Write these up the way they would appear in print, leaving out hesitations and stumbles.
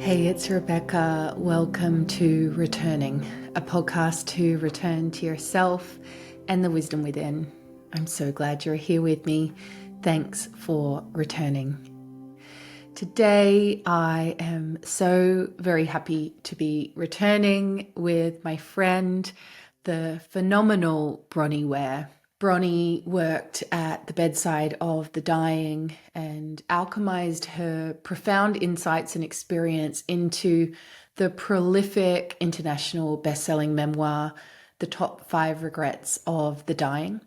Hey, it's Rebecca. Welcome to Returning, a podcast to return to yourself and the wisdom within. I'm so glad you're here with me. Thanks for returning. Today, I am so very happy to be returning with my friend, the phenomenal Bronnie Ware. Bronnie worked at the bedside of the dying and alchemized her profound insights and experience into the prolific international bestselling memoir, The Top 5 Regrets of the Dying,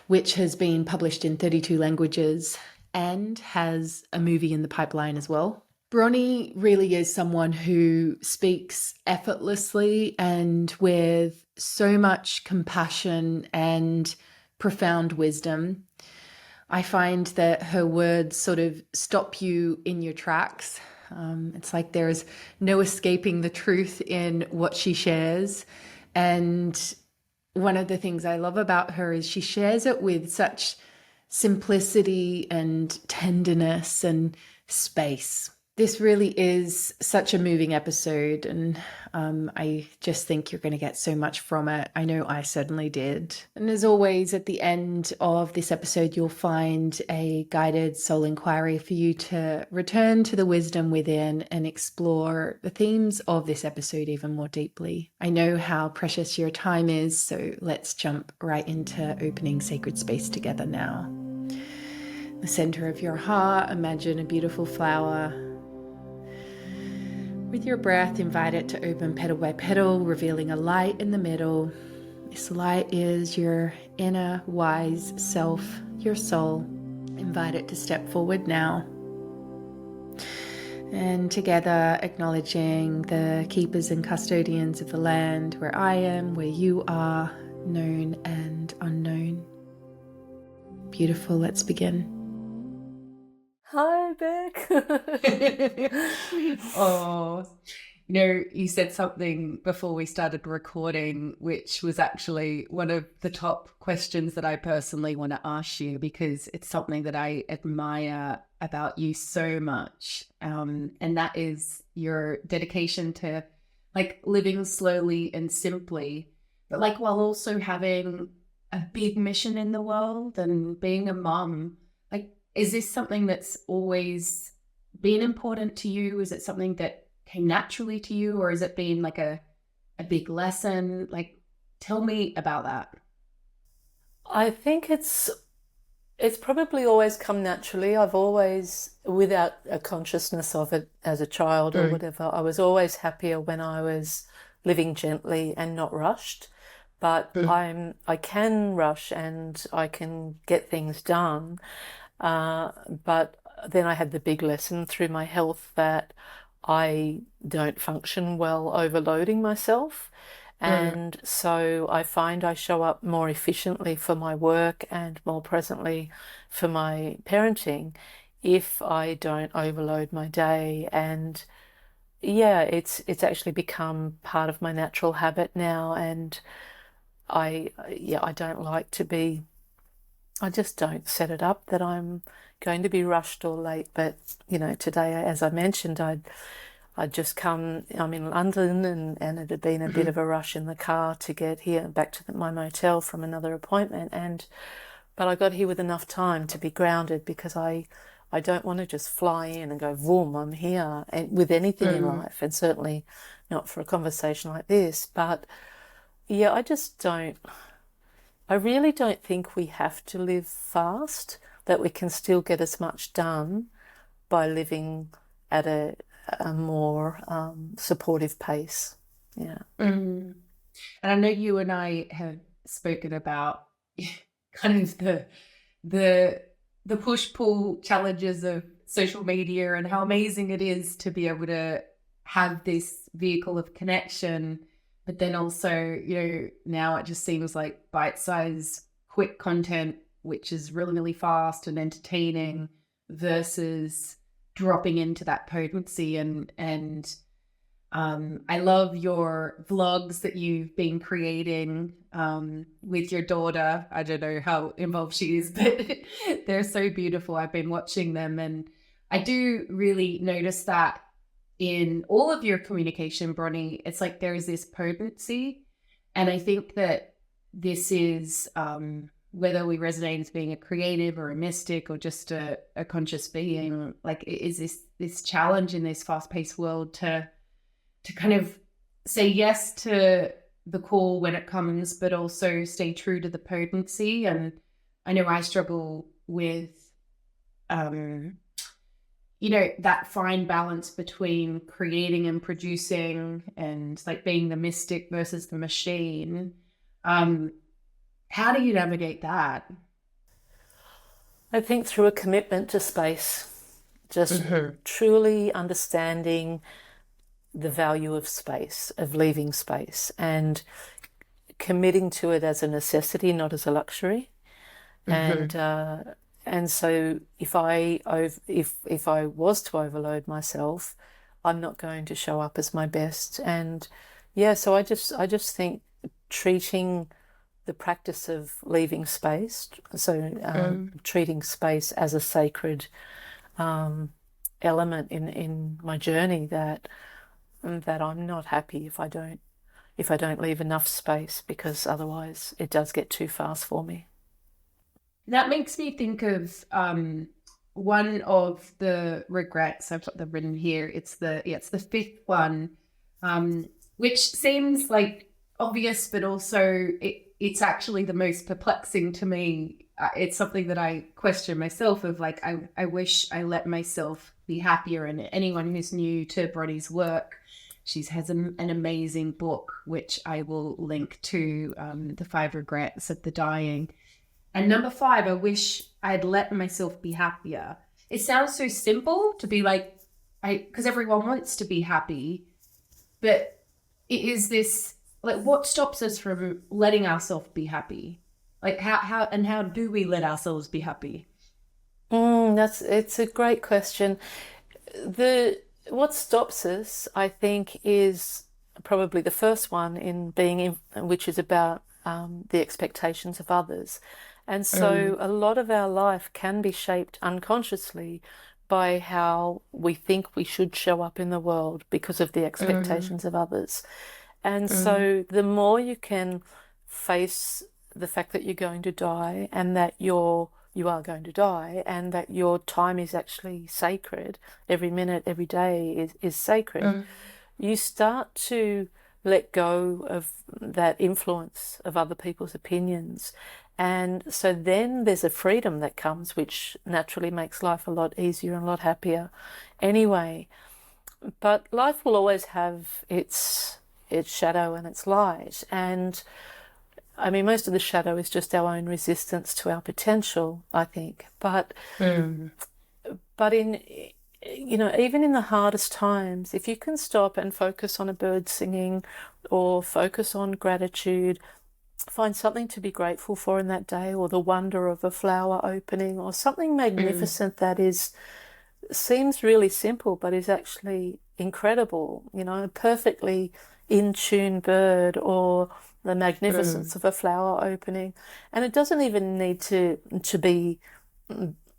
which has been published in 32 languages and has a movie in the pipeline as well. Bronnie really is someone who speaks effortlessly and with so much compassion and profound wisdom. I find that her words sort of stop you in your tracks. It's like there's no escaping the truth in what she shares. And one of the things I love about her is she shares it with such simplicity and tenderness and space. This really is such a moving episode, and I just think you're going to get so much from it. I know I certainly did. And as always, at the end of this episode, you'll find a guided soul inquiry for you to return to the wisdom within and explore the themes of this episode even more deeply. I know how precious your time is, so let's jump right into opening sacred space together now. In the center of your heart, imagine a beautiful flower. With your breath, invite it to open petal by petal, revealing a light in the middle. This light is your inner wise self, your soul. Invite it to step forward now. And together, acknowledging the keepers and custodians of the land where I am, where you are, known and unknown. Beautiful, let's begin. Hi, Beck. Oh, you said something before we started recording, which was actually one of the top questions that I personally want to ask you, because it's something that I admire about you so much. And that is your dedication to like living slowly and simply, but like while also having a big mission in the world and being a mum. Is this something that's always been important to you? Is it something that came naturally to you, or has it been like a big lesson? Like, tell me about that. I think it's probably always come naturally. I've always, without a consciousness of it as a child or whatever, I was always happier when I was living gently and not rushed. But I can rush and I can get things done. But then I had the big lesson through my health that I don't function well overloading myself. And so I find I show up more efficiently for my work and more presently for my parenting if I don't overload my day. And yeah, it's actually become part of my natural habit now. And I don't like to be, I just don't set it up that I'm going to be rushed or late. But, today, as I mentioned, I'd just come, I'm in London and it had been a bit of a rush in the car to get here back to my motel from another appointment. But I got here with enough time to be grounded, because I don't want to just fly in and go, boom, I'm here, and with anything in life, and certainly not for a conversation like this. But yeah, I really don't think we have to live fast, that we can still get as much done by living at a more supportive pace. Yeah. And I know you and I have spoken about kind of the push-pull challenges of social media and how amazing it is to be able to have this vehicle of connection. But then also, now it just seems like bite-sized, quick content, which is really, really fast and entertaining, versus dropping into that potency. And I love your vlogs that you've been creating with your daughter. I don't know how involved she is, but they're so beautiful. I've been watching them, and I do really notice that in all of your communication, Bronnie, it's like there is this potency. And I think that this is whether we resonate as being a creative or a mystic or just a conscious being, like it is this challenge in this fast-paced world to kind of say yes to the call when it comes, but also stay true to the potency. And I know I struggle with that fine balance between creating and producing and like being the mystic versus the machine. How do you navigate that? I think through a commitment to space, just truly understanding the value of space, of leaving space, and committing to it as a necessity, not as a luxury. And so if I was to overload myself, I'm not going to show up as my best. And yeah, so I just think treating the practice of leaving space, so treating space as a sacred element in my journey, that I'm not happy if I don't leave enough space, because otherwise it does get too fast for me. That makes me think of one of the regrets. I've got them written here. It's the fifth one, which seems like obvious, but also it's actually the most perplexing to me. It's something that I question myself of, like, I wish I let myself be happier. And anyone who's new to Bronnie's work, she has an amazing book, which I will link to, The 5 Regrets of the Dying. And number 5, I wish I'd let myself be happier. It sounds so simple to be like, because everyone wants to be happy, but it is this, like, what stops us from letting ourselves be happy? Like how do we let ourselves be happy? It's a great question. What stops us, I think, is probably the first one which is about the expectations of others. And so a lot of our life can be shaped unconsciously by how we think we should show up in the world because of the expectations of others. And so the more you can face the fact that you're going to die, and that you are going to die, and that your time is actually sacred, every minute, every day is sacred, you start to let go of that influence of other people's opinions. And so then there's a freedom that comes, which naturally makes life a lot easier and a lot happier anyway. But life will always have its shadow and its light. And I mean, most of the shadow is just our own resistance to our potential, I think. But in even in the hardest times, if you can stop and focus on a bird singing, or focus on gratitude, find something to be grateful for in that day, or the wonder of a flower opening, or something magnificent that seems really simple but is actually incredible, a perfectly in tune bird, or the magnificence of a flower opening. And it doesn't even need to be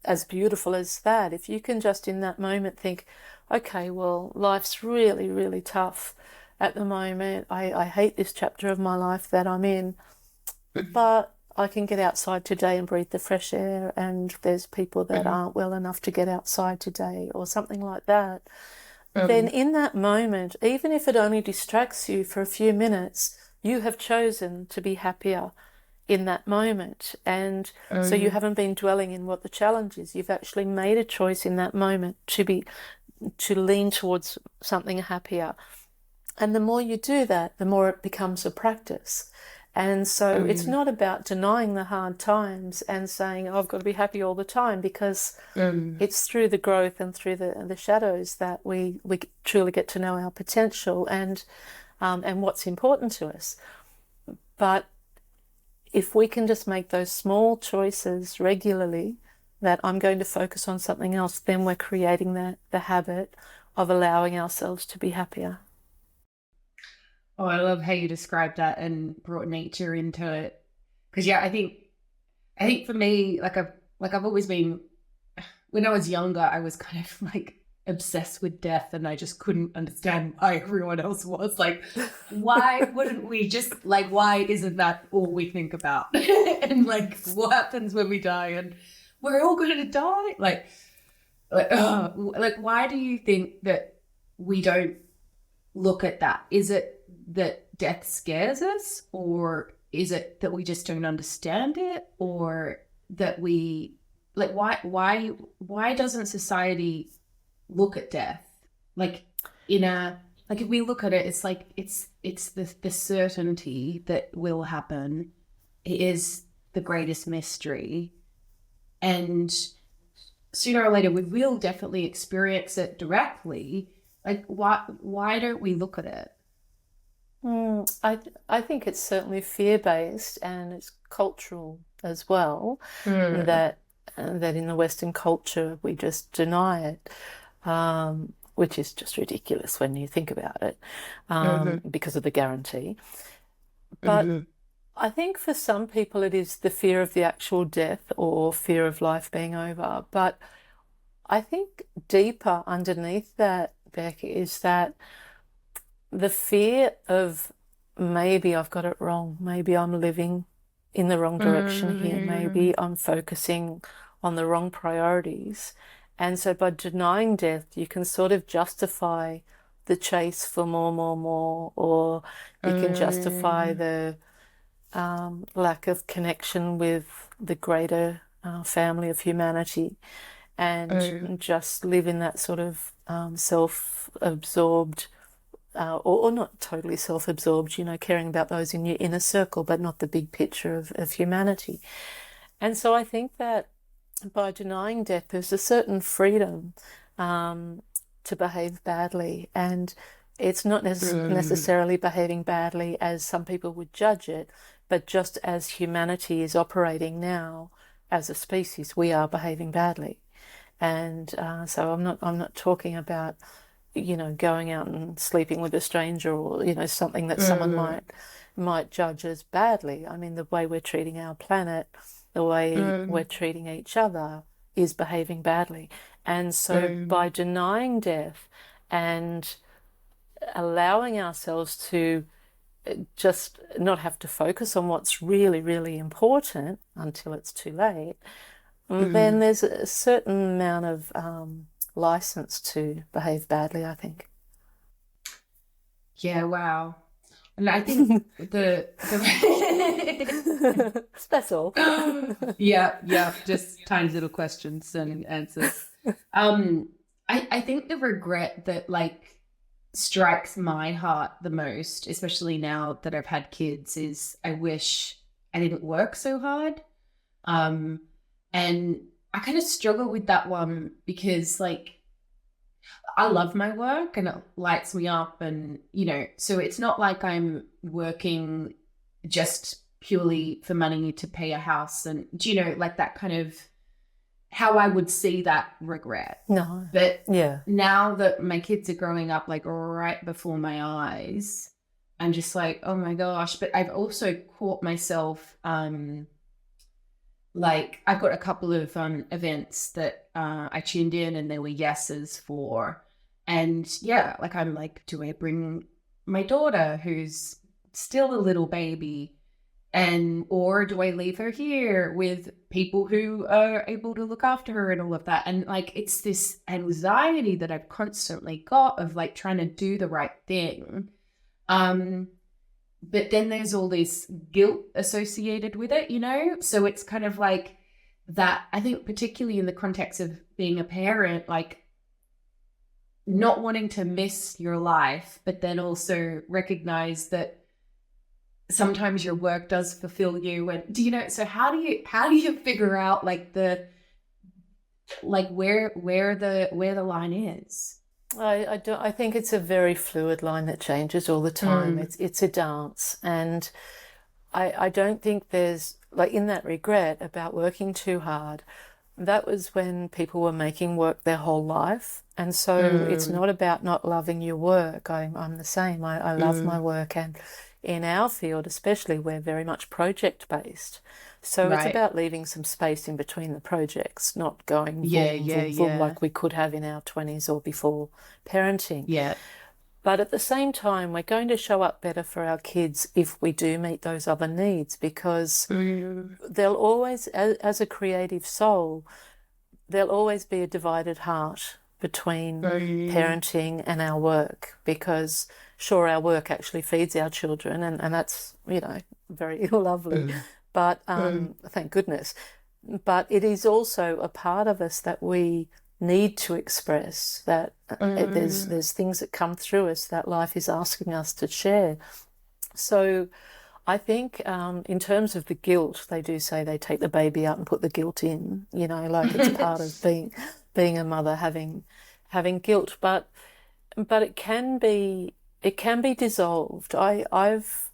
as beautiful as that. If you can just in that moment think, okay, well, life's really, really tough at the moment. I hate this chapter of my life that I'm in, but I can get outside today and breathe the fresh air, and there's people that aren't well enough to get outside today, or something like that. Then in that moment, even if it only distracts you for a few minutes, you have chosen to be happier in that moment. And so you haven't been dwelling in what the challenge is. You've actually made a choice in that moment to lean towards something happier. And the more you do that, the more it becomes a practice. And so it's not about denying the hard times and saying, oh, I've got to be happy all the time, because it's through the growth and through the shadows that we truly get to know our potential and what's important to us. But if we can just make those small choices regularly, that I'm going to focus on something else, then we're creating the habit of allowing ourselves to be happier. Oh, I love how you described that and brought nature into it. Because I think for me, like I've always been, when I was younger, I was kind of like obsessed with death, and I just couldn't understand why everyone else was. Like, why wouldn't we just, like, why isn't that all we think about? And like, what happens when we die? And we're all going to die. Like, why do you think that we don't look at that? Is it that death scares us, or is it that we just don't understand it, or that we, like, why doesn't society look at death like in a, like, if we look at it, it's like it's the certainty that will happen. It is the greatest mystery, and sooner or later we will definitely experience it directly. Like, why don't we look at it? I think it's certainly fear-based and it's cultural as well, Mm. that in the Western culture we just deny it, which is just ridiculous when you think about it, because of the guarantee. But I think for some people it is the fear of the actual death or fear of life being over. But I think deeper underneath that, Beck, is that the fear of maybe I've got it wrong, maybe I'm living in the wrong direction here, maybe I'm focusing on the wrong priorities. And so by denying death, you can sort of justify the chase for more, or you can justify the lack of connection with the greater family of humanity, and just live in that sort of self-absorbed, or not totally self-absorbed, caring about those in your inner circle, but not the big picture of humanity. And so I think that by denying death, there's a certain freedom to behave badly. And it's not necessarily behaving badly as some people would judge it, but just as humanity is operating now as a species, we are behaving badly. And so I'm not talking about, going out and sleeping with a stranger, or, something that someone might judge as badly. I mean, the way we're treating our planet, the way we're treating each other is behaving badly. And so by denying death and allowing ourselves to just not have to focus on what's really, really important until it's too late, then there's a certain amount of license to behave badly, I think. Yeah, wow. And I think the That's all. yeah, just tiny little questions and answers. I think the regret that, like, strikes my heart the most, especially now that I've had kids, is I wish I didn't work so hard. And I kind of struggle with that one because, like, I love my work and it lights me up, and so it's not like I'm working just purely for money to pay a house, and like that kind of how I would see that regret. No. But Yeah. now that my kids are growing up, like, right before my eyes, I'm just like, oh my gosh. But I've also caught myself, like, I've got a couple of events that I tuned in and there were yeses for. And yeah, like, I'm like, do I bring my daughter who's still a little baby, or do I leave her here with people who are able to look after her and all of that? And like, it's this anxiety that I've constantly got of, like, trying to do the right thing. But then there's all this guilt associated with it, So it's kind of like that, I think, particularly in the context of being a parent, like, not wanting to miss your life, but then also recognize that sometimes your work does fulfill you. And so how do you figure out, like, where the line is? I think it's a very fluid line that changes all the time. It's a dance, and I don't think there's, like, in that regret about working too hard, that was when people were making work their whole life. And so it's not about not loving your work. I'm the same. I love my work, and in our field especially, we're very much project based. So it's Right. about leaving some space in between the projects, not going Yeah, vroom, yeah, vroom, vroom yeah. like we could have in our 20s or before parenting. Yeah. But at the same time, we're going to show up better for our kids if we do meet those other needs, because Mm, there'll always, as a creative soul, there'll always be a divided heart between mm, parenting and our work, because sure, our work actually feeds our children, and that's, very lovely, mm, but mm, thank goodness. But it is also a part of us that we need to express, that mm, there's things that come through us that life is asking us to share. So I think in terms of the guilt, they do say they take the baby out and put the guilt in, like it's part of being a mother, having guilt, but it can be dissolved. I've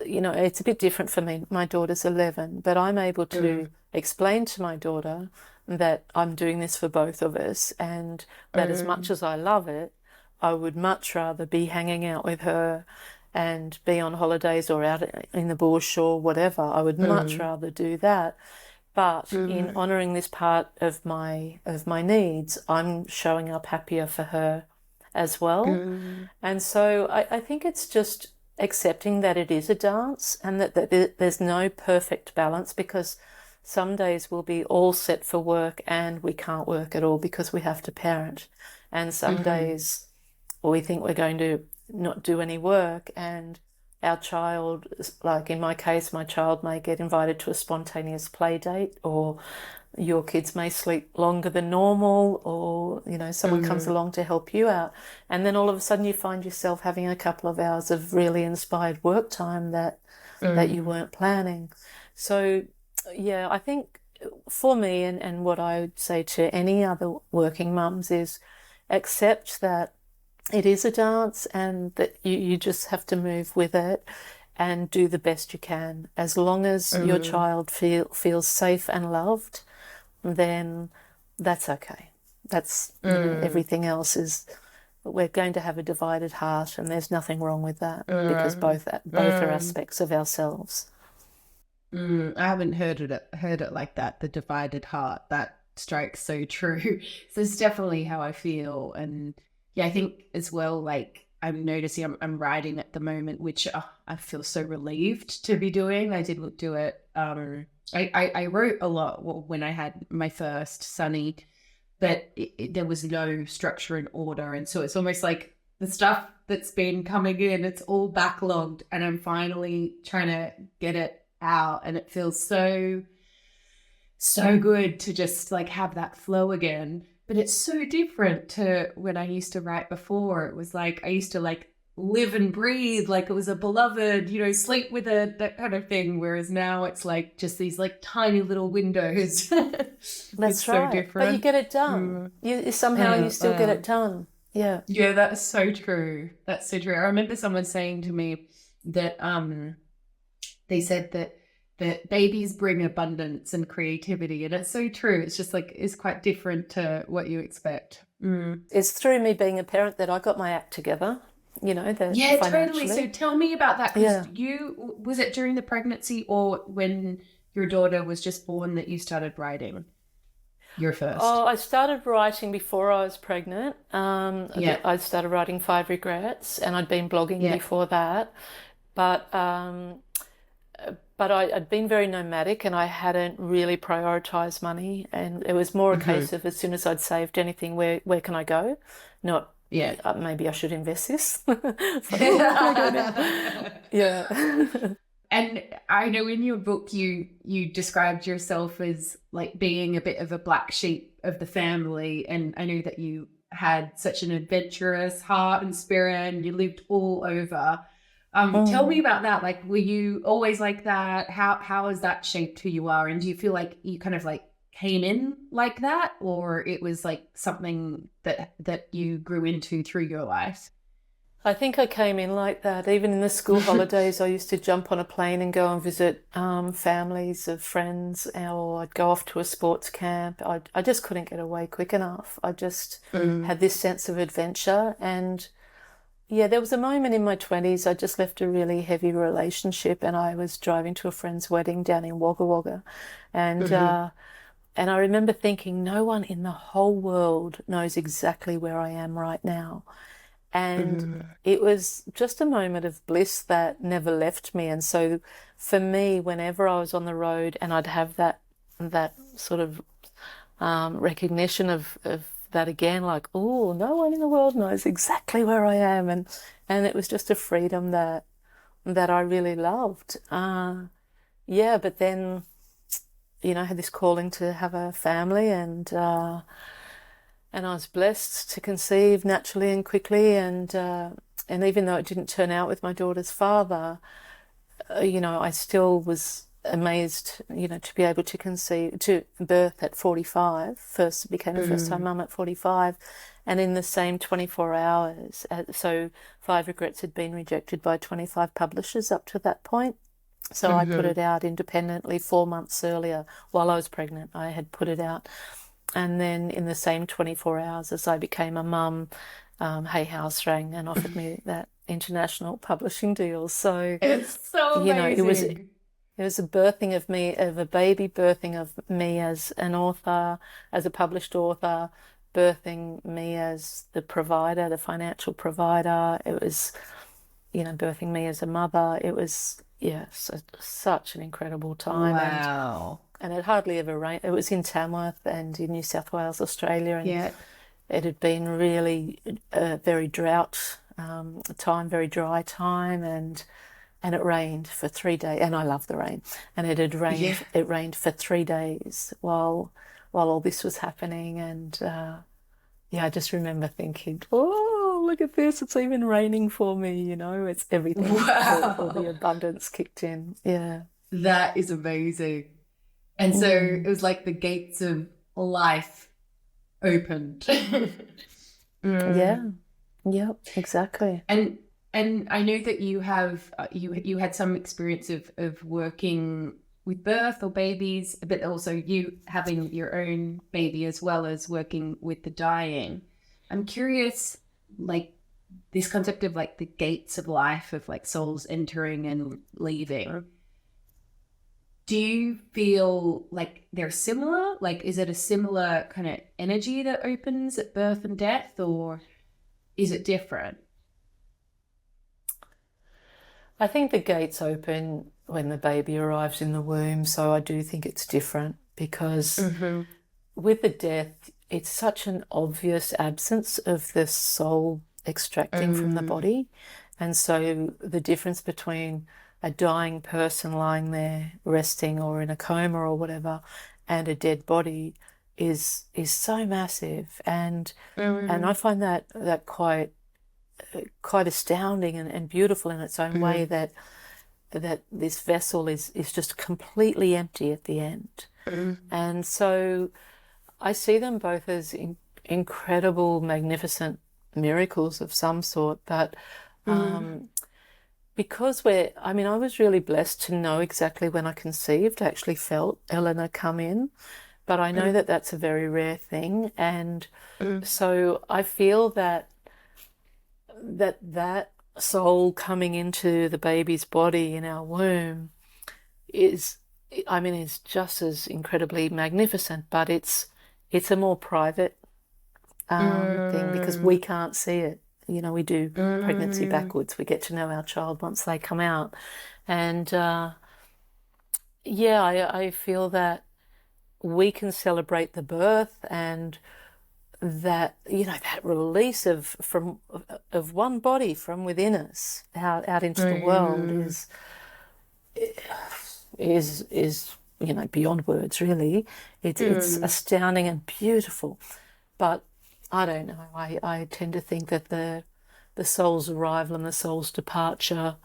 it's a bit different for me. My daughter's 11, but I'm able to mm, explain to my daughter that I'm doing this for both of us, and that as much mm, as I love it, I would much rather be hanging out with her and be on holidays or out in the bush or whatever. I would much mm, rather do that. But in mm, honoring this part of my needs, I'm showing up happier for her as well. mm, And so I think it's just accepting that it is a dance, and that there's no perfect balance, because some days we'll be all set for work and we can't work at all because we have to parent. And some mhm, days we think we're going to not do any work, and our child, like in my case, my child may get invited to a spontaneous play date, or your kids may sleep longer than normal, or someone comes mhm, along to help you out, and then all of a sudden you find yourself having a couple of hours of really inspired work time that you mhm, weren't planning. So yeah, I think for me, and what I would say to any other working mums is accept that it is a dance, and that you just have to move with it and do the best you can. As long as your mhm, child feels safe and loved, then that's okay. That's, mhm, everything else is, we're going to have a divided heart, and there's nothing wrong with that, because mhm, both are aspects of ourselves. I haven't heard it like that. The divided heart. That strikes so true. So it's definitely how I feel, and yeah, I think as well. Like I'm noticing, I'm writing at the moment, which I feel so relieved to be doing. I didn't do it. I wrote a lot when I had my first Sunny, but there was no structure and order, and so it's almost like the stuff that's been coming in, it's all backlogged, and I'm finally trying to get it out, and it feels so good to just like have that flow again. But it's so different to when I used to write before. It was like I used to like live and breathe like it was a beloved, sleep with it, that kind of thing, whereas now it's like just these like tiny little windows. It's That's so right. But you different. get it done. Mm. You somehow you Uh, still get uh, it done. Yeah. yeah, that's so true. That's so true. I remember someone saying to me that they said that babies bring abundance and creativity, and it's so true. It's just like it's quite different to what you expect. Mm. It's through me being a parent that I got my act together, the Yeah, totally. So financially. tell me about that, because Yeah. was it during the pregnancy or when your daughter was just born that you started writing your first? Oh, I started writing before I was pregnant. Yeah, I started writing Five Regrets, and I'd been blogging yeah. before that. But I'd been very nomadic, and I hadn't really prioritized money. And it was more a Hmm. case of, as soon as I'd saved anything, where can I go? Not, Yeah. maybe I should invest this. It's like, oh, where can I go now? Yeah. And I know in your book you described yourself as like being a bit of a black sheep of the family, and I know that you had such an adventurous heart and spirit, and you lived all over. Tell me Mm. about that. Like, were you always like that? How has that shaped who you are? And do you feel like you kind of like came in like that, or it was like something that you grew into through your life? I think I came in like that. Even in the school holidays, I used to jump on a plane and go and visit families of friends, or I'd go off to a sports camp. I just couldn't get away quick enough. I just Mm, had this sense of adventure, and Yeah, there was a moment in my 20s, I just left a really heavy relationship and I was driving to a friend's wedding down in Wagga Wagga. And Mm-hmm. and I remember thinking, no one in the whole world knows exactly where I am right now. And Mm-hmm. it was just a moment of bliss that never left me. And so for me, whenever I was on the road and I'd have that sort of recognition of that again, like, oh, no one in the world knows exactly where I am, and it was just a freedom that I really loved. Yeah, but then I had this calling to have a family, and I was blessed to conceive naturally and quickly, and even though it didn't turn out with my daughter's father, I still was amazed, to be able to conceive, to birth at 45, became a first time Mm-hmm. mum at 45, and in the same 24 hours. So Five Regrets had been rejected by 25 publishers up to that point. So I put Mm-hmm. it out independently 4 months earlier while I was pregnant. I had put it out. And then in the same 24 hours as I became a mum, Hay House rang and offered me that international publishing deal. So, It's so it was amazing. a birthing of me, of a baby birthing of me as an author, as a published author, birthing me as the provider, the financial provider. It was, birthing me as a mother. It was, yes, such an incredible time. Wow. And it hardly ever rained. It was in Tamworth and in New South Wales, Australia, and Yeah. it had been really a very drought time, very dry time, and it rained for 3 days. And I love the rain. And it had Yeah. rained. It rained for 3 days while all this was happening. And yeah, I just remember thinking, oh, look at this! It's even raining for me. It's everything. All the Wow. abundance kicked in. Yeah. That is amazing. And so it Mm. was like the gates of life opened. Mm. Yeah. Yep. Exactly. And I know that you have you had some experience of working with birth or babies, but also you having your own baby as well as working with the dying. I'm curious, like this concept of like the gates of life, of like souls entering and leaving. Do you feel like they're similar? Like, is it a similar kind of energy that opens at birth and death, or is it different? I think the gates open when the baby arrives in the womb, so I do think it's different because Mm-hmm. with the death, it's such an obvious absence of the soul extracting from the Um, body. And so the difference between a dying person lying there resting or in a coma or whatever and a dead body is so massive. And I um, find that quite astounding and beautiful in its own way, um, that this vessel is just completely empty at the end. um, And so I see them both as incredible, magnificent miracles of some sort. But um, because I was really blessed to know exactly when I conceived. I actually felt Eleanor come in, but I know that that's a very rare thing. And um, so I feel that soul coming into the baby's body in our womb is, is just as incredibly magnificent, but it's a more private thing because we can't see it. We do pregnancy um, backwards. We get to know our child once they come out, and yeah, I feel that we can celebrate the birth and that that release of one body from within us out into the world um, is beyond words, really. It's astounding and beautiful. But I don't know, I tend to think that the soul's arrival and the soul's departure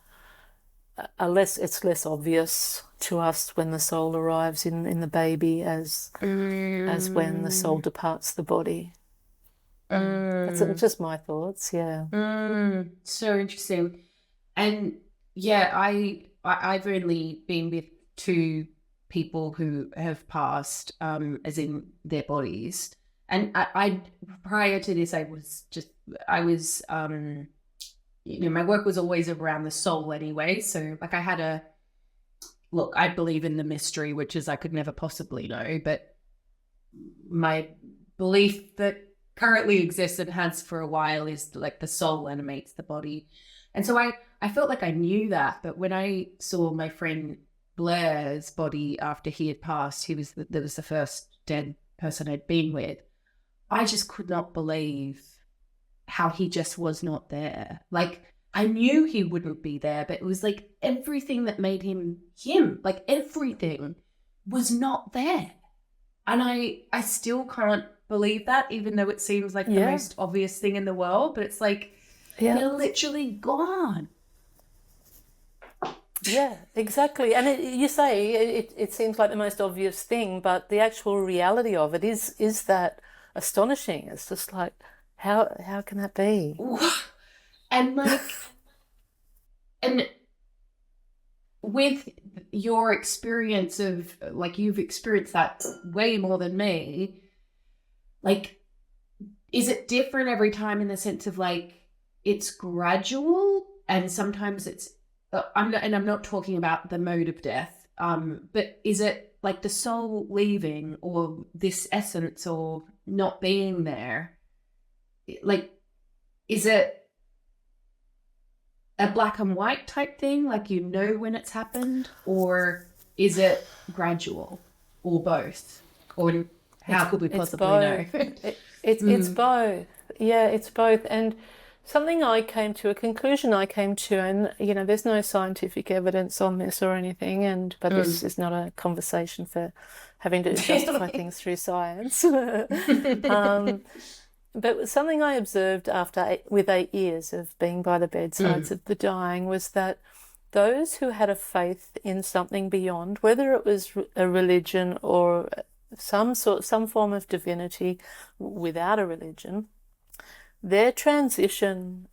it's less obvious to us when the soul arrives in the baby as when the soul departs the body. That's um, just my thoughts. Yeah. so interesting. And yeah, I've only been with two people who have passed, as in their bodies. And I prior to this, I was my work was always around the soul anyway. So like look, I believe in the mystery, which is I could never possibly know, but my belief that currently exists and has for a while is like the soul animates the body. And so I felt like I knew that, but when I saw my friend Blair's body after he had passed, that was the first dead person I'd been with. I just could not believe how he just was not there. Like I knew he wouldn't be there, but it was like everything that made him him, like everything was not there. And I still can't believe that, even though it seems like the most obvious thing in the world, but it's like they're literally gone. Yeah, exactly. And you say it seems like the most obvious thing, but the actual reality of it is that astonishing. It's just like, how can that be? And like, and with your experience of like, you've experienced that way more than me, like, is it different every time in the sense of like, it's gradual and sometimes it's, I'm not talking about the mode of death, but is it like the soul leaving or this essence or not being there? Like, is it a black and white type thing, like you know when it's happened, or is it gradual, or both? Or how could we possibly know? It's both. Yeah, it's both. And a conclusion I came to, and there's no scientific evidence on this or anything, but this is not a conversation for having to justify things through science. But something I observed with 8 years of being by the bedsides of the dying was that those who had a faith in something beyond, whether it was a religion or some form of divinity without a religion, their transition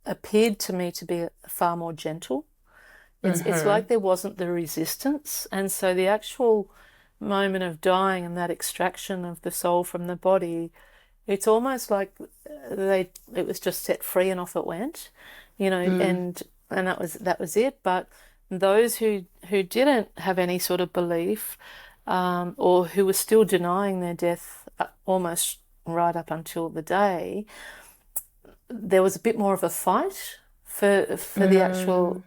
appeared to me to be far more gentle. It's like there wasn't the resistance, and so the actual moment of dying and that extraction of the soul from the body, it's almost like it was just set free and off it went, and that was it. But those who didn't have any sort of belief, or who were still denying their death almost right up until the day, there was a bit more of a fight for the actual.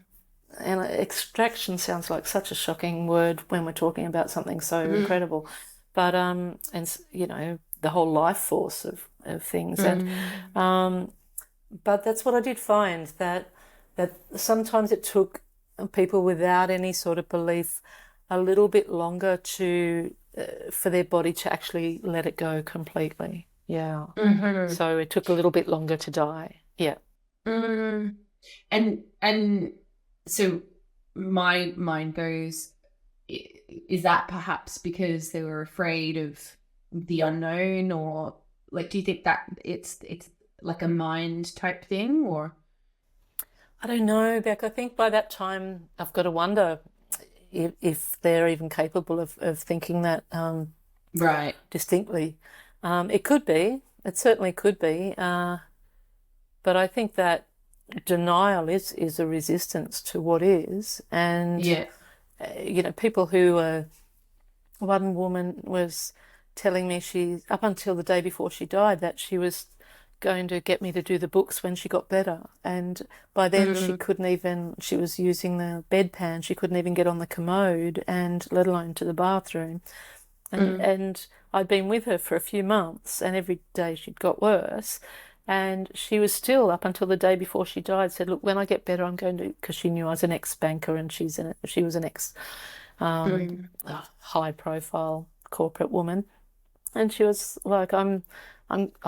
And extraction sounds like such a shocking word when we're talking about something so incredible, but and the whole life force of things, and but that's what I did find, that sometimes it took people without any sort of belief a little bit longer for their body to actually let it go completely. Yeah. So it took a little bit longer to die. Yeah. And so my mind goes, is that perhaps because they were afraid of the unknown, or like, do you think that it's like a mind type thing, or? I don't know, Beck. I think by that time I've got to wonder if they're even capable of thinking that right distinctly. It could be. It certainly could be. But I think that denial is a resistance to what is, and people who one woman was telling me she, up until the day before she died, that she was going to get me to do the books when she got better, and by then she was using the bedpan, she couldn't even get on the commode, and let alone to the bathroom, and I'd been with her for a few months, and every day she'd got worse. And she was still, up until the day before she died, said, look, when I get better, I'm going to, because she knew I was an ex-banker and she was an ex high-profile corporate woman. And she was like, I'll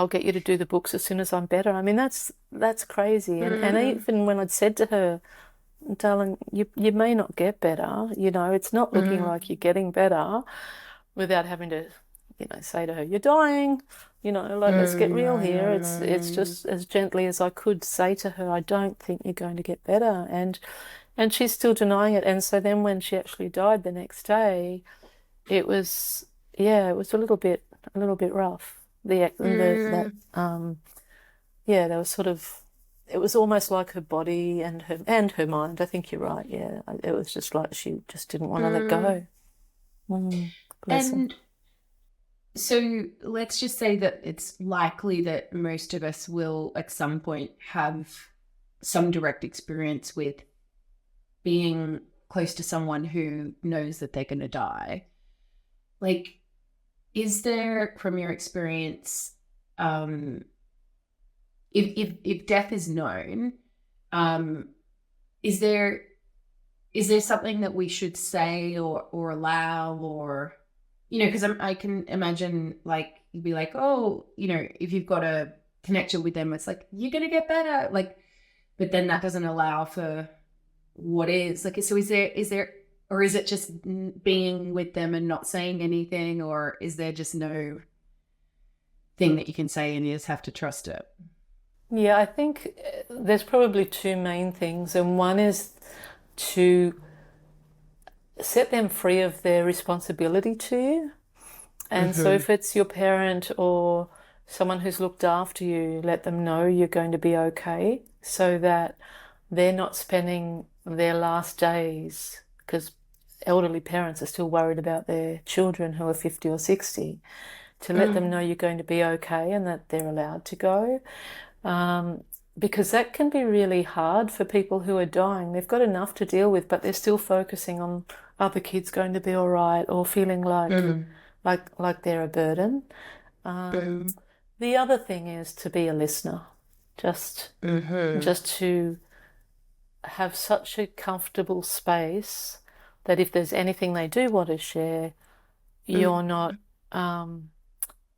get you to do the books as soon as I'm better. I mean, that's crazy. And even when I'd said to her, darling, you may not get better, it's not looking like you're getting better, without having to, say to her, you're dying. Let's get real here. It's just as gently as I could say to her, I don't think you're going to get better. And she's still denying it. And so then when she actually died the next day, it was a little bit rough. There was sort of it was almost like her body and her mind. I think you're right. Yeah, it was just like she just didn't want to let go. Bless her. And so let's just say that it's likely that most of us will at some point have some direct experience with being close to someone who knows that they're going to die. Like, is there, from your experience, if death is known, is there something that we should say or allow, or, you know, because I can imagine, like, you'd be like, oh, you know, if you've got a connection with them, it's like, you're gonna get better, like, but then that doesn't allow for what is, like, so is there or is it just being with them and not saying anything, or is there just no thing that you can say and you just have to trust it? Yeah, I think there's probably two main things, and one is to set them free of their responsibility to you. And so if it's your parent or someone who's looked after you, let them know you're going to be okay, so that they're not spending their last days, because elderly parents are still worried about their children who are 50 or 60, to let them know you're going to be okay and that they're allowed to go. Because that can be really hard for people who are dying. They've got enough to deal with, but they're still focusing on, are the kids going to be all right, or feeling like they're a burden. The other thing is to be a listener, just to have such a comfortable space that if there's anything they do want to share, you're not,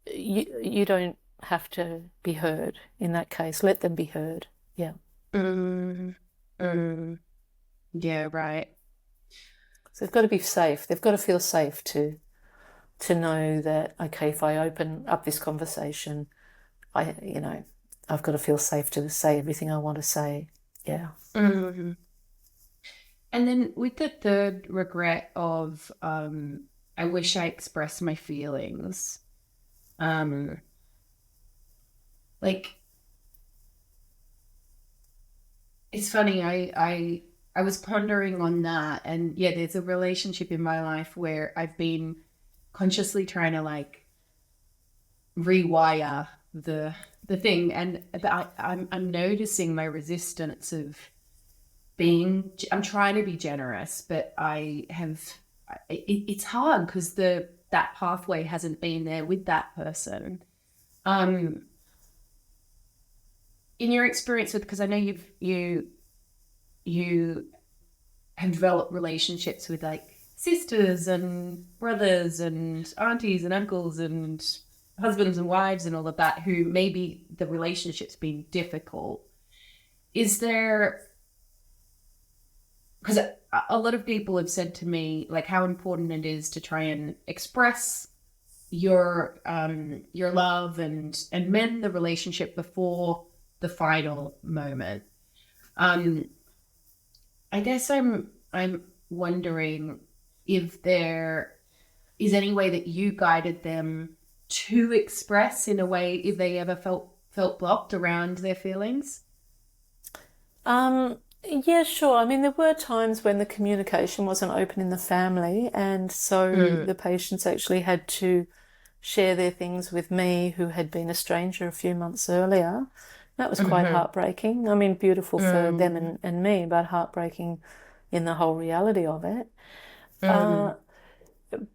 you don't have to be heard in that case. Let them be heard. Yeah. Yeah, right. So they've got to be safe. They've got to feel safe to know that, okay, if I open up this conversation, I've got to feel safe to say everything I want to say. Yeah. And then with the third regret of, I wish I expressed my feelings. Like, it's funny, I was pondering on that, and yeah, there's a relationship in my life where I've been consciously trying to, like, rewire the thing, and I'm noticing my resistance of I'm trying to be generous, but it's hard because that pathway hasn't been there with that person. In your experience with, because I know you have developed relationships with, like, sisters and brothers and aunties and uncles and husbands and wives and all of that, who maybe the relationship's been difficult. Is there, because a lot of people have said to me, like, how important it is to try and express your love and mend the relationship before the final moment. I guess I'm wondering if there is any way that you guided them to express in a way, if they ever felt blocked around their feelings. Yeah, sure. I mean, there were times when the communication wasn't open in the family, and so the patients actually had to share their things with me, who had been a stranger a few months earlier. That was quite heartbreaking. I mean, beautiful for them and me, but heartbreaking in the whole reality of it.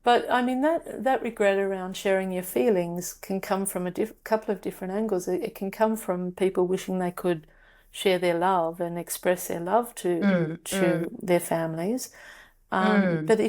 But I mean, that regret around sharing your feelings can come from a couple of different angles. It can come from people wishing they could share their love and express their love to their families. But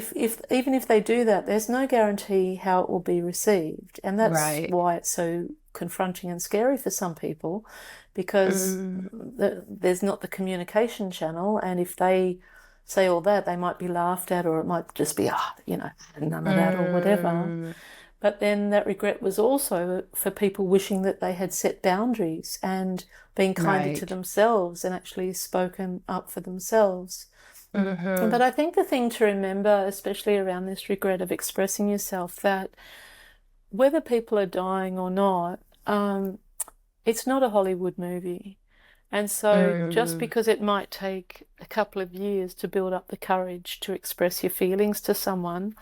even if they do that, there's no guarantee how it will be received. And that's why it's so confronting and scary for some people, because there's not the communication channel. And if they say all that, they might be laughed at, or it might just be, none of that or whatever. But then that regret was also for people wishing that they had set boundaries and been kinder to themselves and actually spoken up for themselves. But I think the thing to remember, especially around this regret of expressing yourself, that whether people are dying or not, it's not a Hollywood movie. And so just because it might take a couple of years to build up the courage to express your feelings to someone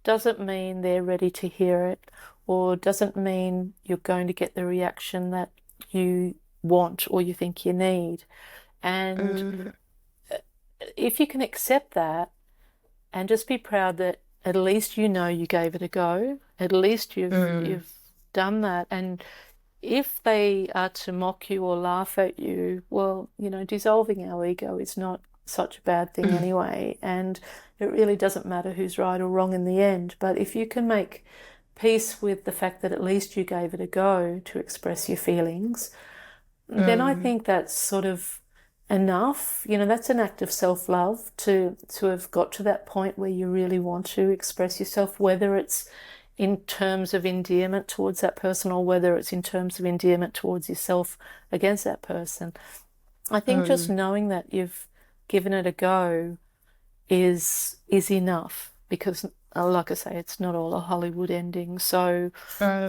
doesn't mean they're ready to hear it, or doesn't mean you're going to get the reaction that you want or you think you need. And if you can accept that and just be proud that at least you know you gave it a go, at least you've done that. And if they are to mock you or laugh at you, well, dissolving our ego is not such a bad thing anyway, and it really doesn't matter who's right or wrong in the end. But if you can make peace with the fact that at least you gave it a go to express your feelings, then I think that's sort of enough. That's an act of self-love to have got to that point where you really want to express yourself, whether it's in terms of endearment towards that person or whether it's in terms of endearment towards yourself against that person. I think just knowing that you've given it a go is enough, because like I say, it's not all a Hollywood ending, so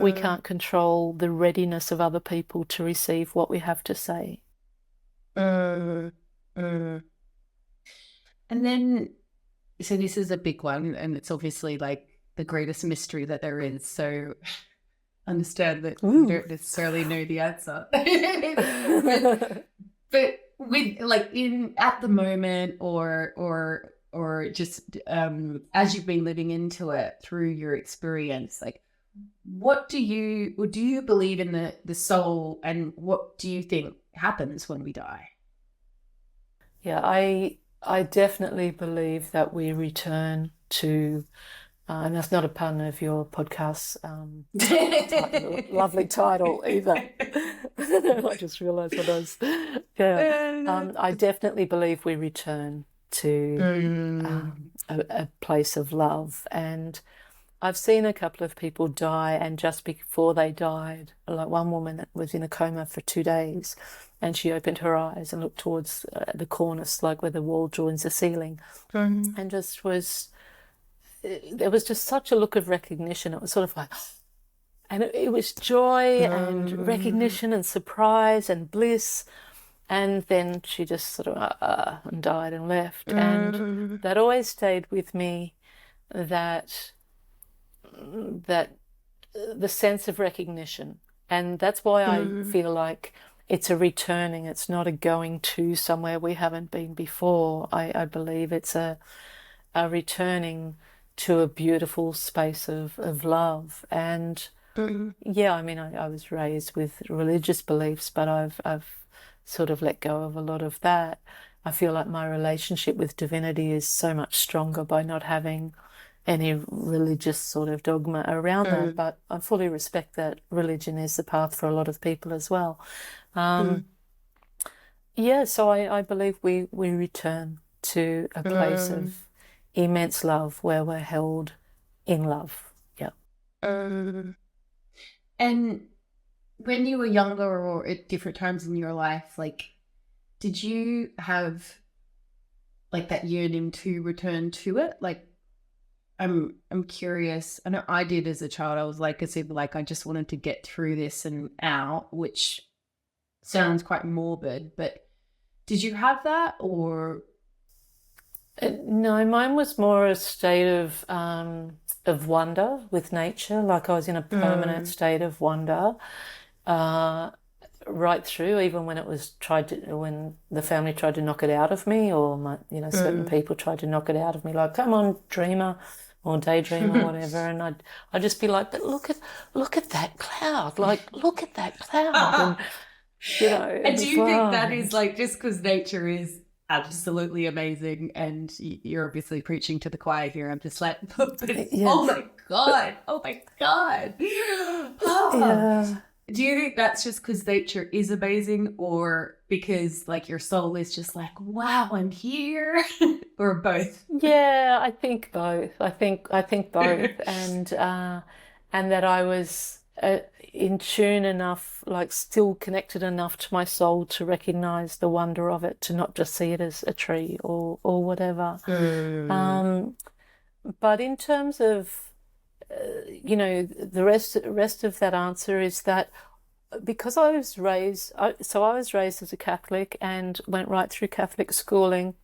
we can't control the readiness of other people to receive what we have to say. And then, so this is a big one, and it's obviously like the greatest mystery that there is, so understand that you don't necessarily know the answer. but with like in at the moment or just as you've been living into it through your experience, like what do you believe in the soul, and what do you think happens when we die? Yeah, I definitely believe that we return to, and that's not a pun of your podcast's lovely title either. I just realised what I was. Yeah, I definitely believe we return to a place of love, and I've seen a couple of people die, and just before they died, like one woman that was in a coma for 2 days, and she opened her eyes and looked towards the cornice, like where the wall joins the ceiling, and just there was just such a look of recognition. It was sort of like, and it was joy and recognition and surprise and bliss. And then she just sort of and died and left. And that always stayed with me, that the sense of recognition. And that's why I feel like it's a returning. It's not a going to somewhere we haven't been before. I believe it's a returning to a beautiful space of love. And yeah, I mean, I was raised with religious beliefs, but I've sort of let go of a lot of that. I feel like my relationship with divinity is so much stronger by not having any religious sort of dogma around that, but I fully respect that religion is the path for a lot of people as well. Yeah, so I believe we return to a place of immense love where we're held in love. Yeah. And when you were younger or at different times in your life, like, did you have like that yearning to return to it? Like, I'm curious. I know I did as a child. I was like, I just wanted to get through this and out, which sounds quite morbid, but did you have that, or? No, mine was more a state of wonder with nature. Like I was in a permanent state of wonder, right through, even when when the family tried to knock it out of me, or certain people tried to knock it out of me, like, come on, dreamer, or daydream, or whatever, and I'd just be like, but look at that cloud, like, look at that cloud, and And do you think that is like just because nature is absolutely amazing, and you're obviously preaching to the choir here? I'm just like, oh my god. Yeah. Do you think that's just because nature is amazing, or because like your soul is just like, wow, I'm here, or both? Yeah, I think both. I think both, and that I was in tune enough, like still connected enough to my soul to recognize the wonder of it, to not just see it as a tree or whatever. But in terms of the rest of that answer is that because I was raised, I was raised as a Catholic and went right through Catholic schooling.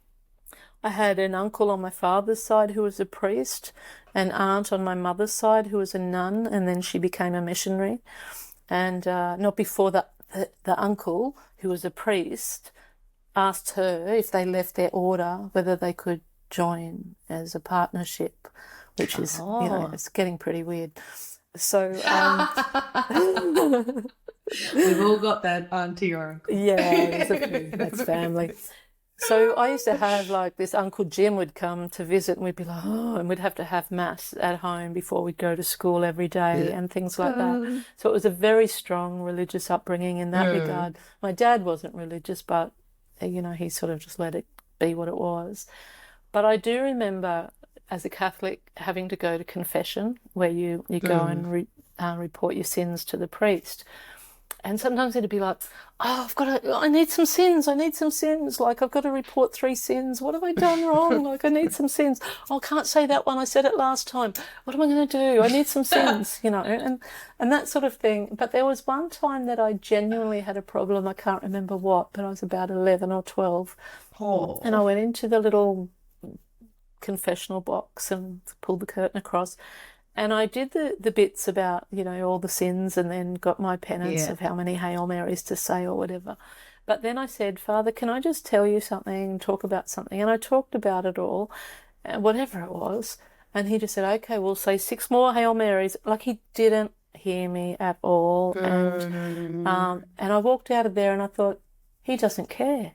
I had an uncle on my father's side who was a priest, an aunt on my mother's side who was a nun, and then she became a missionary. And not before that, the uncle, who was a priest, asked her if they left their order whether they could join as a partnership, which is, it's getting pretty weird. So we've all got that auntie or uncle. Yeah, that's family. So I used to have like this Uncle Jim would come to visit, and we'd be like, oh, and we'd have to have mass at home before we'd go to school every day and things like that. So it was a very strong religious upbringing in that regard. My dad wasn't religious, but he sort of just let it be what it was. But I do remember as a Catholic having to go to confession, where you go and report your sins to the priest. And sometimes it'd be like, oh, I need some sins. Like, I've got to report 3 sins. What have I done wrong? Like, I need some sins. Oh, I can't say that one. I said it last time. What am I going to do? I need some sins, and that sort of thing. But there was one time that I genuinely had a problem. I can't remember what, but I was about 11 or 12. Oh. And I went into the little confessional box and pulled the curtain across. And I did the bits about, all the sins, and then got my penance of how many Hail Marys to say or whatever. But then I said, Father, can I just tell you something, talk about something? And I talked about it all, whatever it was. And he just said, okay, we'll say 6 more Hail Marys. Like, he didn't hear me at all. And I walked out of there and I thought, he doesn't care.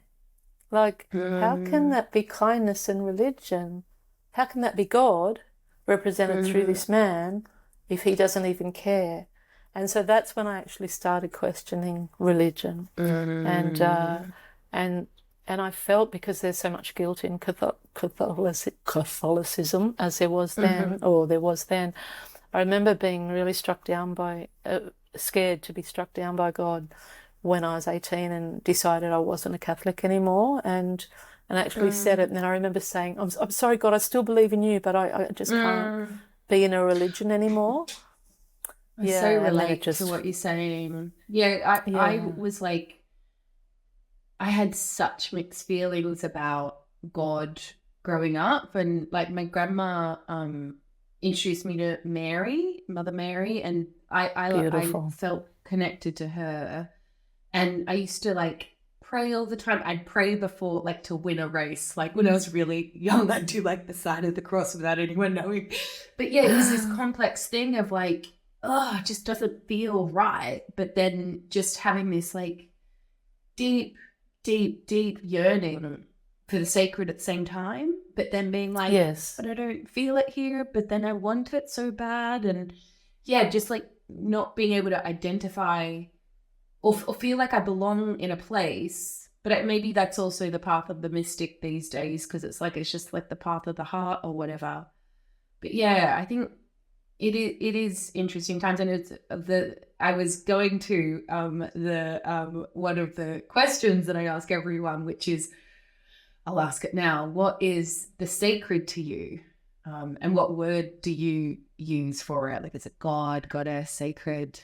Like, how can that be kindness and religion? How can that be God represented through this man if he doesn't even care? And so that's when I actually started questioning religion. And I felt, because there's so much guilt in Catholicism as there was then, I remember being really struck down by, scared to be struck down by God when I was 18 and decided I wasn't a Catholic anymore, and actually said it. And then I remember saying, I'm sorry, God, I still believe in you, but I just can't be in a religion anymore. I so relate to what you're saying. I was like, I had such mixed feelings about God growing up. And like, my grandma introduced me to Mother Mary, and I felt connected to her. And I used to like pray all the time. I'd pray before, like, to win a race. Like, when I was really young, I'd do like the sign of the cross without anyone knowing. But yeah, it was this complex thing of like, oh, it just doesn't feel right. But then just having this like deep yearning for the sacred at the same time. But then being like, yes, but I don't feel it here. But then I want it so bad. And yeah, just like not being able to identify or feel like I belong in a place. But maybe that's also the path of the mystic these days, because it's just like the path of the heart or whatever. But yeah, I think it is interesting times. And I was going to one of the questions that I ask everyone, which is, I'll ask it now. What is the sacred to you? And what word do you use for it? Like, is it God, goddess, sacred?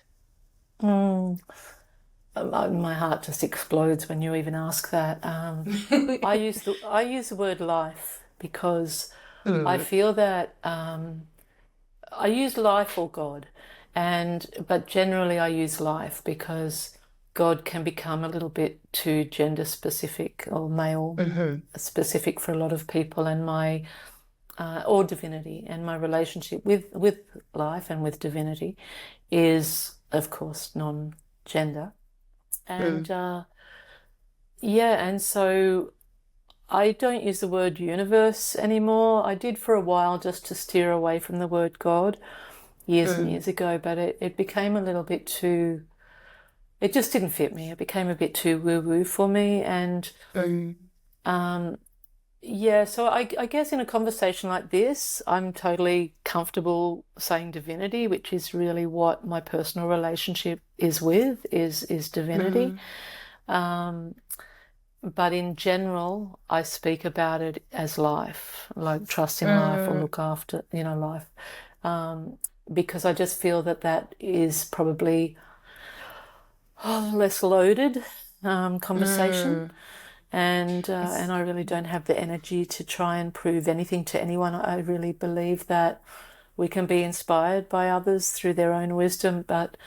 My heart just explodes when you even ask that. I use the word life, because I feel that I use life or God, but generally I use life, because God can become a little bit too gender specific or male specific for a lot of people, and or divinity, and my relationship with life and with divinity is, of course, non-gender. And and so I don't use the word universe anymore. I did for a while, just to steer away from the word God years and years ago, but it became a little bit too, it just didn't fit me. It became a bit too woo-woo for me. And so I guess in a conversation like this, I'm totally comfortable saying divinity, which is really what my personal relationship is with, is divinity. But in general, I speak about it as life, like trust in life, or look after, life. Because I just feel that is probably, less loaded conversation. Mm. And I really don't have the energy to try and prove anything to anyone. I really believe that we can be inspired by others through their own wisdom, but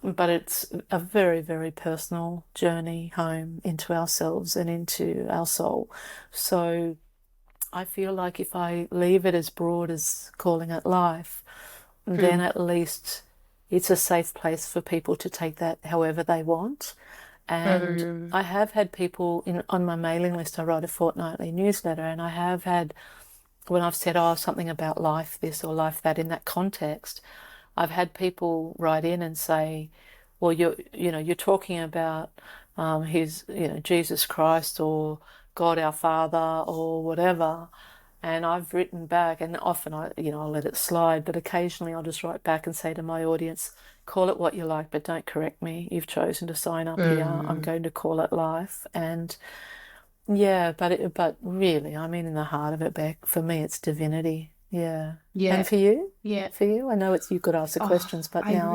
it's a very, very personal journey home into ourselves and into our soul. So I feel like if I leave it as broad as calling it life, then at least it's a safe place for people to take that however they want. And I have had people on my mailing list. I write a fortnightly newsletter, and I have had, when I've said, oh, something about life this or life that in that context, I've had people write in and say, well, you're talking about his, Jesus Christ or God our Father or whatever. And I've written back, and often I'll let it slide, but occasionally I'll just write back and say to my audience, call it what you like, but don't correct me. You've chosen to sign up here. I'm going to call it life. And yeah, but really, I mean, in the heart of it, Beck, for me, it's divinity. Yeah. Yeah. And for you? Yeah. For you? I know you could ask the questions, but now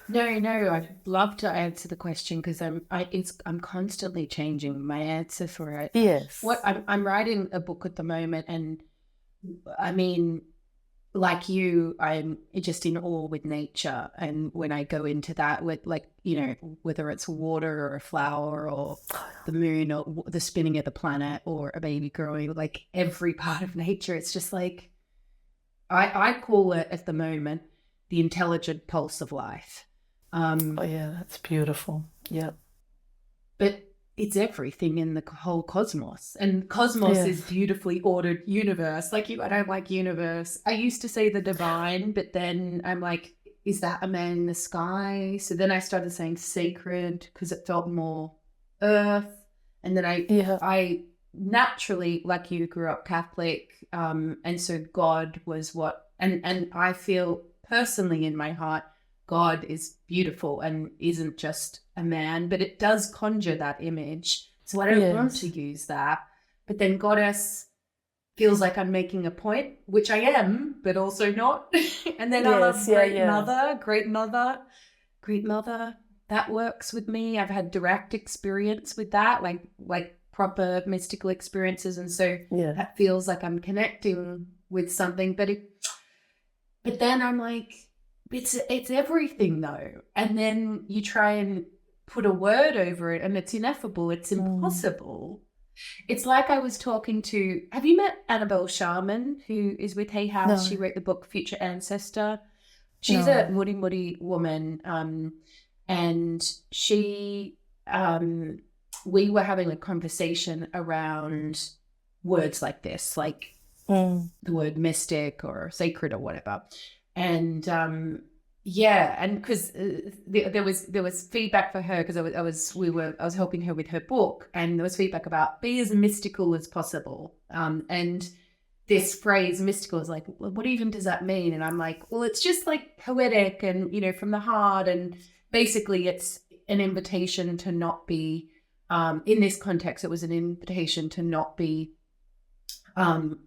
No, I'd love to answer the question because I'm constantly changing my answer for it. Yes. I'm writing a book at the moment, and I mean, like you, I'm just in awe with nature. And when I go into that with, like, whether it's water or a flower or the moon or the spinning of the planet or a baby growing, like every part of nature, it's just like, I call it at the moment the intelligent pulse of life. Oh yeah, that's beautiful. Yep. But it's everything in the whole cosmos, and cosmos is beautifully ordered universe. Like I don't like universe. I used to say the divine, but then I'm like, is that a man in the sky? So then I started saying sacred because it felt more earth. And then I naturally, like you, grew up Catholic, and so God was what, and I feel personally in my heart, God is beautiful and isn't just a man, but it does conjure that image. So I don't want to use that. But then goddess feels like I'm making a point, which I am, but also not. And then I love great mother. That works with me. I've had direct experience with that, like proper mystical experiences. And so that feels like I'm connecting with something. But then I'm like, it's everything though. And then you try and put a word over it and it's ineffable. It's impossible. It's like I was talking to, have you met Annabelle Sharman, who is with Hay House? No. She wrote the book Future Ancestor. She's a Muddy woman. And she, we were having a conversation around words like this, like the word mystic or sacred or whatever. And and because there was feedback for her, because I was helping her with her book, and there was feedback about be as mystical as possible. And this phrase mystical is like, well, what even does that mean? And I'm like, well, it's just like poetic and from the heart, and basically it's an invitation to not be in this context. It was an invitation to not be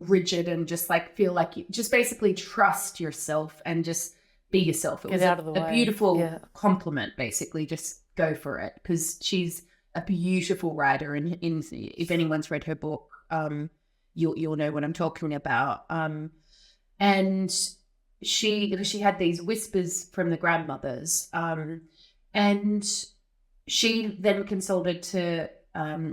rigid and just like feel like you just basically trust yourself and just be yourself. It was a beautiful compliment, basically. Just go for it, because she's a beautiful writer, and if anyone's read her book, you'll know what I'm talking about. And she had these whispers from the grandmothers, and she then consulted to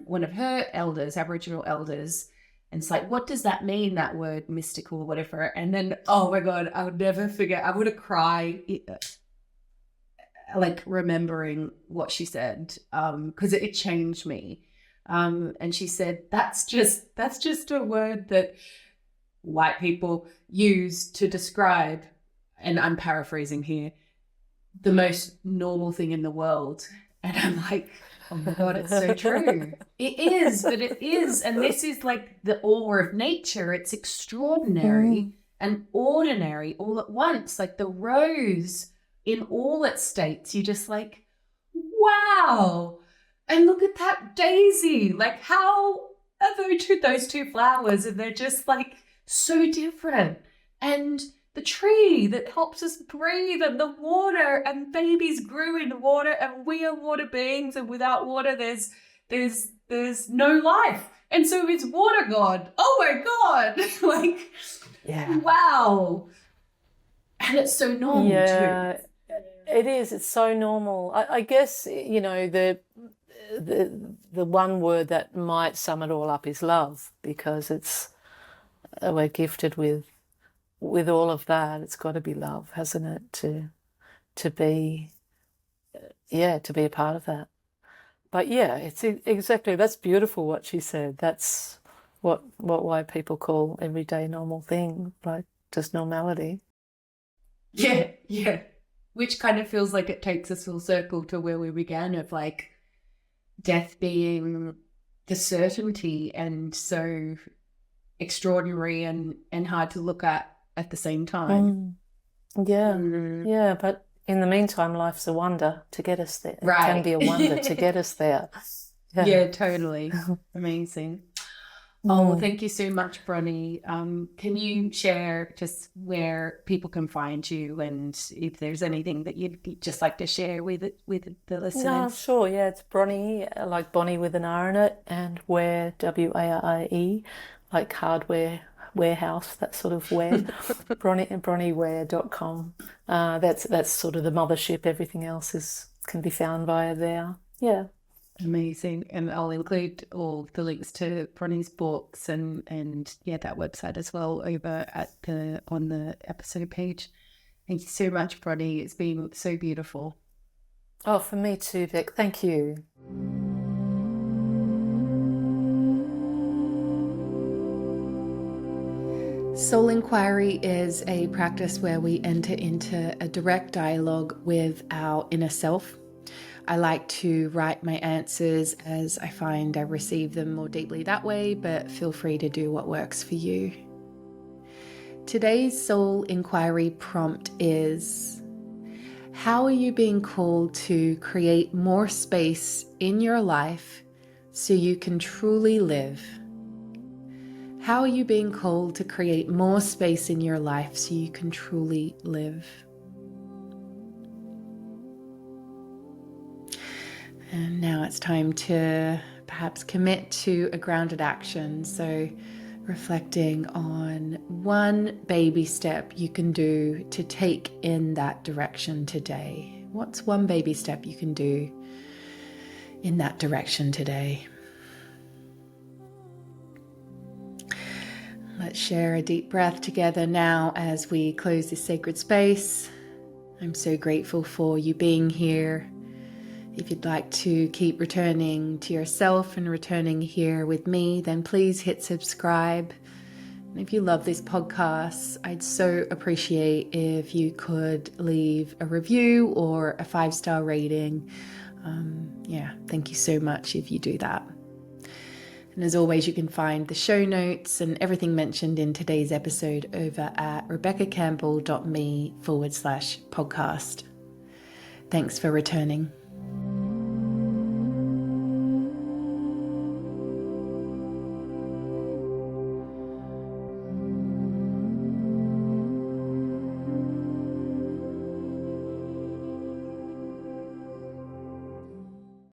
one of her elders, Aboriginal elders. And it's like, what does that mean, that word mystical or whatever? And then, oh my God, I would never forget. I would have cried, like remembering what she said, because it changed me. And she said, that's just a word that white people use to describe, and I'm paraphrasing here, the most normal thing in the world. And I'm like, oh my God, it's so true. It is, but it is. And this is like the awe of nature. It's extraordinary and ordinary all at once. Like the rose in all its states, you're just like, wow. And look at that daisy. Like, how are those two flowers? And they're just like so different. And the tree that helps us breathe, and the water, and babies grew in water, and we are water beings, and without water there's no life. And so it's water God. Oh my God. Like, Yeah. wow. And it's so normal Yeah, too. it is. It's so normal. I guess, you know, the one word that might sum it all up is love, because it's we're gifted with all of that. It's got to be love, hasn't it? To be to be a part of that. But yeah, it's exactly, that's beautiful what she said. That's why people call everyday normal thing, like just normality. Yeah, yeah. Which kind of feels like it takes us full circle to where we began, of like death being the certainty and so extraordinary and hard to look at the same time. Yeah, yeah. But in the meantime, life's a wonder to get us there. It Right. can be a wonder to get us there. Yeah, totally. Amazing. Oh, well, thank you so much, Bronnie. Can you share just where people can find you, and if there's anything that you'd just like to share with the listeners? No, sure. Yeah, it's Bronnie, like Bonnie with an R in it, and Ware, Ware, like hardware, warehouse, that sort of Ware. BronnieWare.com. That's sort of the mothership. Everything else can be found via there. Yeah. Amazing. And I'll include all the links to Bronnie's books and that website as well over on the episode page. Thank you so much, Bronnie. It's been so beautiful. Oh, for me too, Vic. Thank you. Soul inquiry is a practice where we enter into a direct dialogue with our inner self. I like to write my answers as I find I receive them more deeply that way, but feel free to do what works for you. Today's soul inquiry prompt is: how are you being called to create more space in your life so you can truly live? How are you being called to create more space in your life so you can truly live? And now it's time to perhaps commit to a grounded action. So reflecting on one baby step you can do to take in that direction today. What's one baby step you can do in that direction today? Let's share a deep breath together now as we close this sacred space. I'm so grateful for you being here. If you'd like to keep returning to yourself and returning here with me, then please hit subscribe. And if you love this podcast, I'd so appreciate if you could leave a review or a 5-star rating. Thank you so much if you do that. And as always, you can find the show notes and everything mentioned in today's episode over at rebeccacampbell.me/podcast. Thanks for returning.